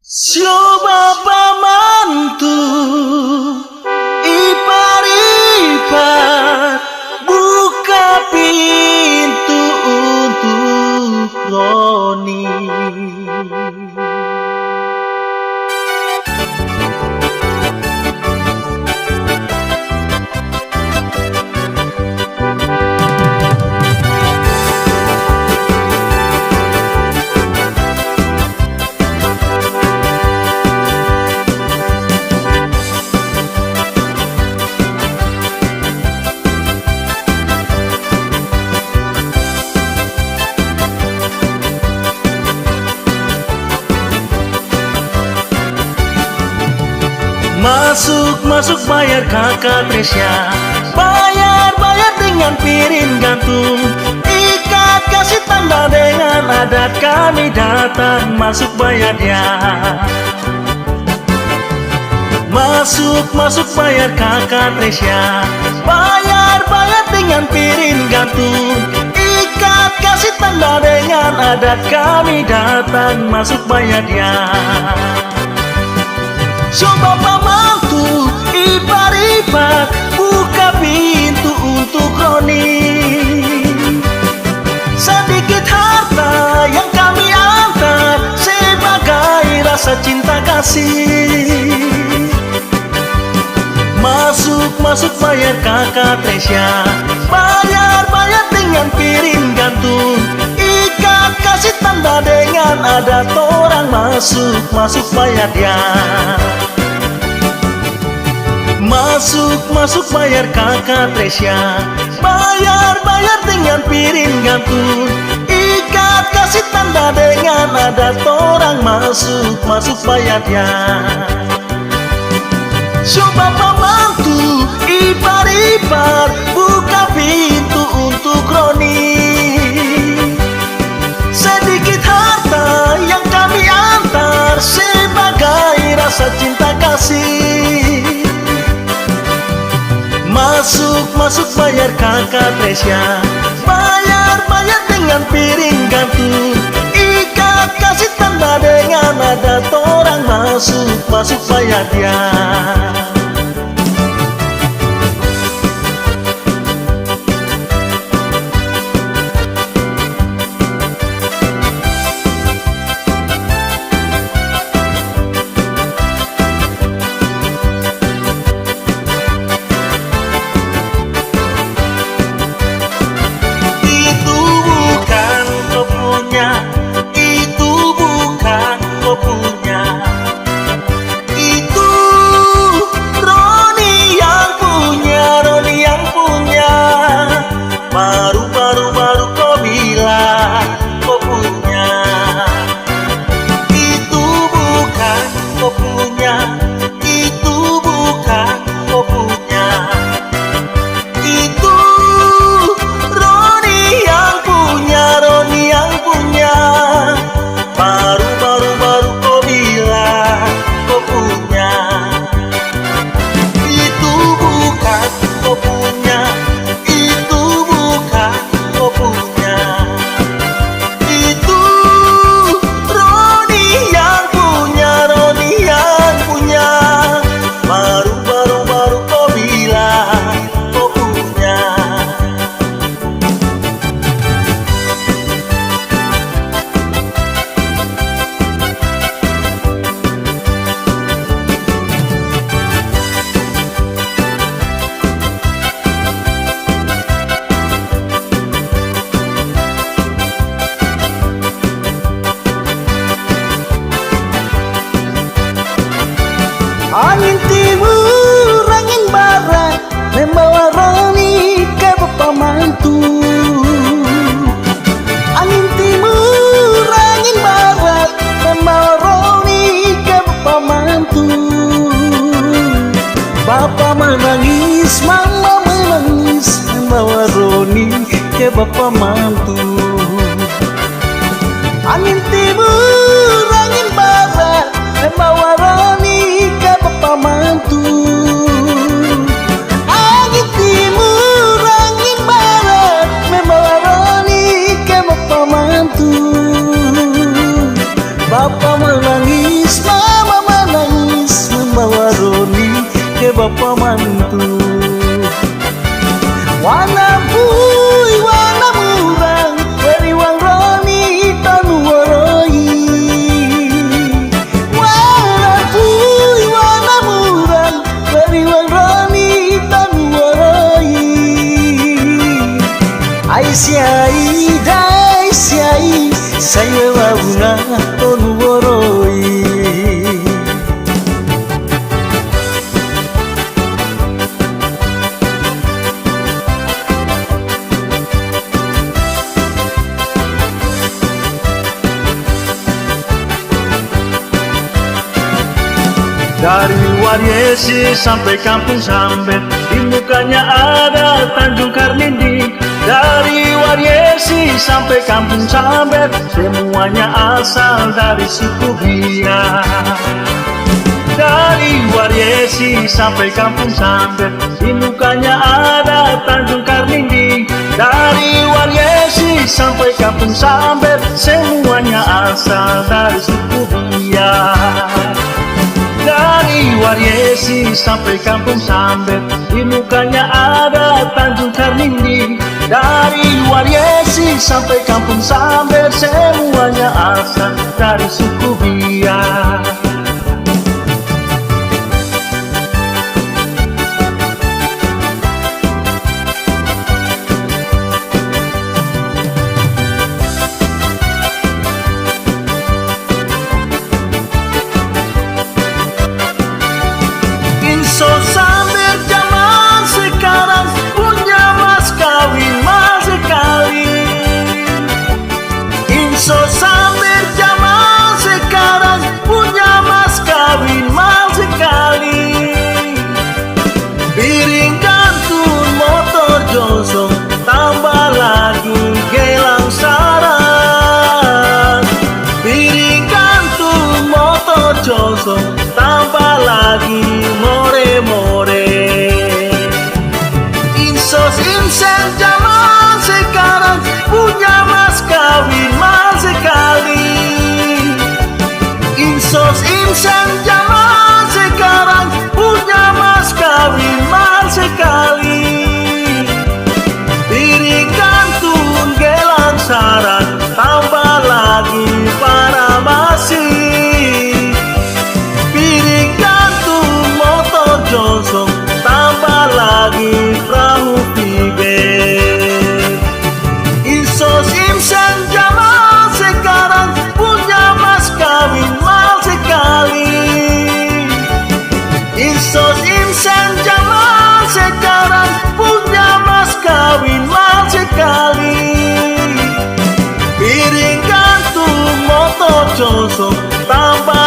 Coba pamantu ipar-ipar buka pintu untuk Roni. Masuk bayar kakak Tresya, bayar dengan piring gantung, ikat kasih tanda dengan adat kami datang masuk bayar dia. Masuk bayar kakak Tresya, bayar dengan piring gantung, ikat kasih tanda dengan adat kami datang masuk bayar dia. Coba pamantu ipar-ipar buka pintu untuk Roni. Sedikit harta yang kami antar sebagai rasa cinta kasih. Masuk bayar kakak Tresya, bayar dengan piring gantung, ikat kasih tanda dengan adat orang masuk bayar dia. Masuk bayar kakak Tresya, bayar dengan piring gantung, ikat kasih tanda dengan adat orang masuk bayar dia. Coba pamantu ipar-ipar buka pintu untuk Roni. Sedikit harta yang kami antar sebagai rasa cinta kasih. Masuk bayar kakak Tresya, bayar dengan piring gantung, ikat kasih tanda dengan adat orang masuk bayar dia. Baru kau bilang kau punya. Itu bukan kau punya, itu bukan kau punya. Itu Roni yang punya, Roni yang punya. Baru kau bilang kau punya. Itu bukan kau punya, itu bukan kau punya. Itu Roni yang punya, Roni yang punya. Baru kau bilang kau punya. Angin timur, angin barat membawa Roni ke bapak mantu. Angin timur, angin barat membawa Roni ke bapak mantu. Bapak menangis, mama menangis membawa Roni ke bapak mantu. Angin timur, angin barat membawa Roni ke bapak mantu. Angin timur, angin barat membawa Roni ke bapak mantu. Bapak menangis, bapak mantu. Wana pui wana murang beri wang roni tanu waroi. Wana pui wana murang beri wang roni tanu waroi. Aisyai dai syai saya wabuna tanu waroi. Dari Wariesi sampai Kampung Sambet, di mukanya ada Tanjung Karnindi. Dari Wariesi sampai Kampung Sambet, semuanya asal dari suku Biak. Dari Wariesi sampai Kampung Sambet, di mukanya ada Tanjung Karnindi. Dari Wariesi sampai Kampung Sambet, semuanya asal dari suku Biak. Dari Wariesi sampai Kampung Sambet, di mukanya ada Tanjung Karnindi. Dari Wariesi sampai Kampung Sambet, semuanya asal dari suku Biak. Inso Sambet zaman sekarang punya mas kawin mas sekali. Inso Sambet zaman sekarang punya mas kawin mas sekali. Piring gantung motor josong tambah lagi gelang sarang. Piring gantung motor josong tambah lagi more-more. Insos insen zaman sekarang punya mas kawin mas sekali. Insos insen zaman sekarang punya mas kawin mas sekali. Piring gantung gelang sarang tambah lagi para masih. Piring gantung motor josong tambah lagi perahu piber. Insos insen zaman sekarang punya mas kawin mas sekali. Insos insen zaman sekarang punya mas kawin mas sekali. Piring gantung motor josong tambah